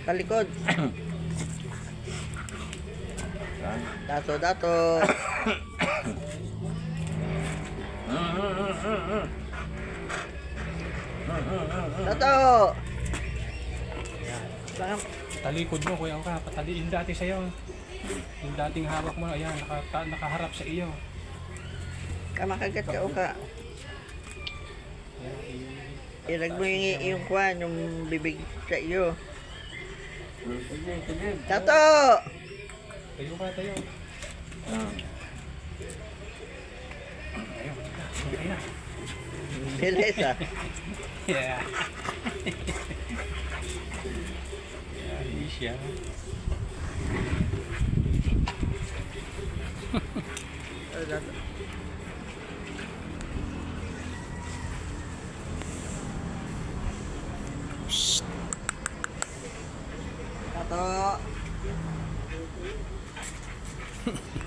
Talikod. Dato. Dato. Baka Talikod mo, kuya ka. Pataliin dati sa'yo. Yung dating hawak mo, ayan, nakaharap sa iyo. makagat ka o ka. Ilag mo yung kwan, yung bibig sa iyo. Dato. Tayo ka, tayo. Ayun. Bilis ah. Yeah. Hindi siya. Dato.